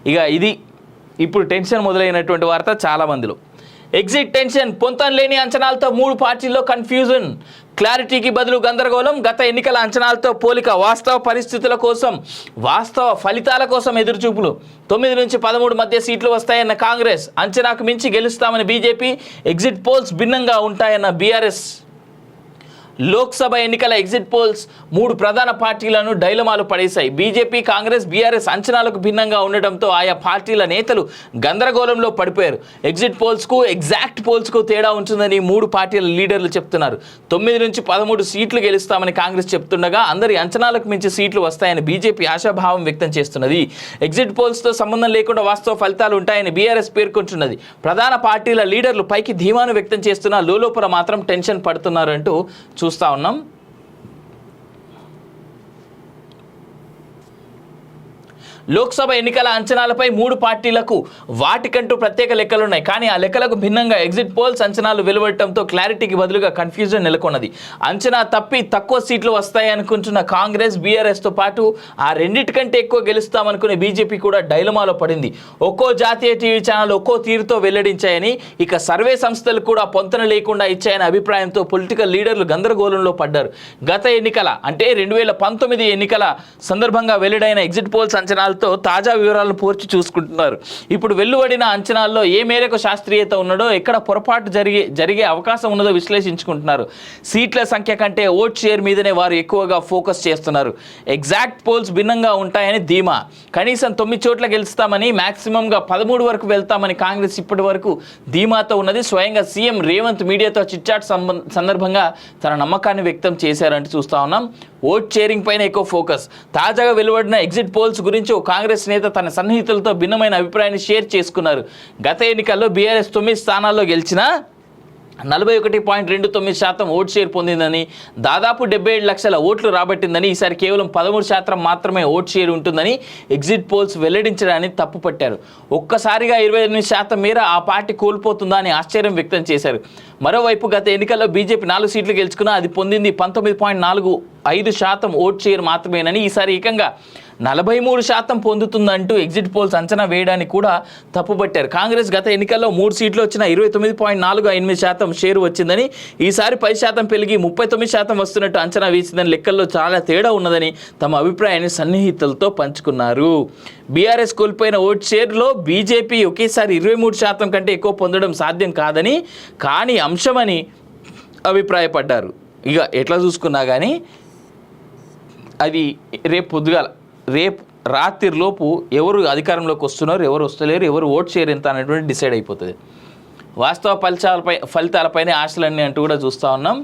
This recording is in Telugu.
ఇక ఇది ఇప్పుడు టెన్షన్ మొదలైనటువంటి వార్త చాలామందిలో. ఎగ్జిట్ టెన్షన్, పొంతం లేని అంచనాలతో 3 పార్టీల్లో కన్ఫ్యూజన్, క్లారిటీకి బదులు గందరగోళం, గత ఎన్నికల అంచనాలతో పోలిక, వాస్తవ పరిస్థితుల కోసం వాస్తవ ఫలితాల కోసం ఎదురుచూపులు. 9 నుంచి 13 మధ్య సీట్లు వస్తాయన్న కాంగ్రెస్, అంచనాకు మించి గెలుస్తామని బీజేపీ, ఎగ్జిట్ పోల్స్ భిన్నంగా ఉంటాయన్న బీఆర్ఎస్. లోక్సభ ఎన్నికల ఎగ్జిట్ పోల్స్ 3 ప్రధాన పార్టీలను డైలమాలు పడేశాయి. బీజేపీ, కాంగ్రెస్, బీఆర్ఎస్ అంచనాలకు భిన్నంగా ఉండటంతో ఆయా పార్టీల నేతలు గందరగోళంలో పడిపోయారు. ఎగ్జిట్ పోల్స్కు ఎగ్జాక్ట్ పోల్స్కు తేడా ఉంటుందని 3 పార్టీల లీడర్లు చెప్తున్నారు. 9 నుంచి 13 సీట్లు గెలుస్తామని కాంగ్రెస్ చెప్తుండగా, అందరి అంచనాలకు మించి సీట్లు వస్తాయని బీజేపీ ఆశాభావం వ్యక్తం చేస్తున్నది. ఎగ్జిట్ పోల్స్తో సంబంధం లేకుండా వాస్తవ ఫలితాలు ఉంటాయని బీఆర్ఎస్ పేర్కొంటున్నది. ప్రధాన పార్టీల లీడర్లు పైకి ధీమాను వ్యక్తం చేస్తున్నా లోలోపల మాత్రం టెన్షన్ పడుతున్నారంటూ చూస్తా ఉన్నాం. లోక్సభ ఎన్నికల అంచనాలపై 3 పార్టీలకు వాటికంటూ ప్రత్యేక లెక్కలున్నాయి. కానీ ఆ లెక్కలకు భిన్నంగా ఎగ్జిట్ పోల్స్ అంచనాలు వెలువడటంతో క్లారిటీకి బదులుగా కన్ఫ్యూజన్ నెలకొన్నది. అంచనా తప్పి తక్కువ సీట్లు వస్తాయనుకుంటున్న కాంగ్రెస్, బీఆర్ఎస్తో పాటు ఆ రెండింటికంటే ఎక్కువ గెలుస్తామనుకునే బీజేపీ కూడా డైలమాలో పడింది. ఒక్కో జాతీయ టీవీ ఛానల్ ఒక్కో తీరుతో వెల్లడించాయని, ఇక సర్వే సంస్థలు కూడా పొంతన లేకుండా ఇచ్చాయని అభిప్రాయంతో పొలిటికల్ లీడర్లు గందరగోళంలో పడ్డారు. గత ఎన్నికల అంటే 2019 ఎన్నికల సందర్భంగా వెల్లడైన ఎగ్జిట్ పోల్స్ అంచనాలు తాజా వివరాలను పూర్తి చూసుకుంటున్నారు. ఇప్పుడు వెలువడిన అంచనాల్లో ఏ మేరకు శాస్త్రీయత ఉన్నదో, ఎక్కడ పొరపాటు జరిగే అవకాశం ఉన్నదో విశ్లేషించుకుంటున్నారు. సీట్ల సంఖ్య కంటే ఓట్ షేర్ మీదనే వారు ఎక్కువగా ఫోకస్ చేస్తున్నారు. ఎగ్జాక్ట్ పోల్స్ భిన్నంగా ఉంటాయని ధీమా. కనీసం 9 చోట్ల గెలుస్తామని, మాక్సిమంగా 13 వరకు వెళ్తామని కాంగ్రెస్ ఇప్పటి వరకు ధీమాతో ఉన్నది. స్వయంగా సీఎం రేవంత్ మీడియాతో చిట్చాట్ సందర్భంగా తన నమ్మకాన్ని వ్యక్తం చేశారంటూ చూస్తా ఉన్నాం. ఓట్ షేరింగ్ పైన ఎక్కువ ఫోకస్. తాజాగా వెలువడిన ఎగ్జిట్ పోల్స్ గురించి ఓ కాంగ్రెస్ నేత తన సన్నిహితులతో భిన్నమైన అభిప్రాయాన్ని షేర్ చేసుకున్నారు. గత ఎన్నికల్లో బీఆర్ఎస్ 9 స్థానాల్లో గెలిచినా 41.29% ఓట్ షేర్ పొందిందని, దాదాపు 77 లక్షల ఓట్లు రాబట్టిందని, ఈసారి కేవలం 13% మాత్రమే ఓట్ షేర్ ఉంటుందని ఎగ్జిట్ పోల్స్ వెల్లడించడాన్ని తప్పుపట్టారు. ఒక్కసారిగా 28% మేర ఆ పార్టీ కోల్పోతుందా అని ఆశ్చర్యం వ్యక్తం చేశారు. మరోవైపు గత ఎన్నికల్లో బీజేపీ 4 సీట్లు గెలుచుకున్నా అది పొందింది 19.45% ఓట్ షేర్ మాత్రమేనని, ఈసారి ఏకంగా 43% పొందుతుందంటూ ఎగ్జిట్ పోల్స్ అంచనా వేయడానికి కూడా తప్పుపట్టారు. కాంగ్రెస్ గత ఎన్నికల్లో 3 సీట్లు వచ్చిన 29.48% షేరు వచ్చిందని, ఈసారి 10% పెరిగి 39% వస్తున్నట్టు అంచనా వేసిందని, లెక్కల్లో చాలా తేడా ఉన్నదని తమ అభిప్రాయాన్ని సన్నిహితులతో పంచుకున్నారు. బీఆర్ఎస్ కోల్పోయిన ఓట్ షేర్లో బీజేపీ ఒకేసారి 23% కంటే ఎక్కువ పొందడం సాధ్యం కాదని, కానీ అంశమని అభిప్రాయపడ్డారు. ఇక ఎట్లా చూసుకున్నా కానీ అది రేపు రాత్రిలోపు ఎవరు అధికారంలోకి వస్తున్నారు, ఎవరు వస్తలేరు, ఎవరు ఓట్ షేర్ ఎంత అనేటువంటి డిసైడ్ అయిపోతుంది. వాస్తవ ఫలితాలపైనే ఆశలన్నీ అంటూ కూడా చూస్తూ ఉన్నాం.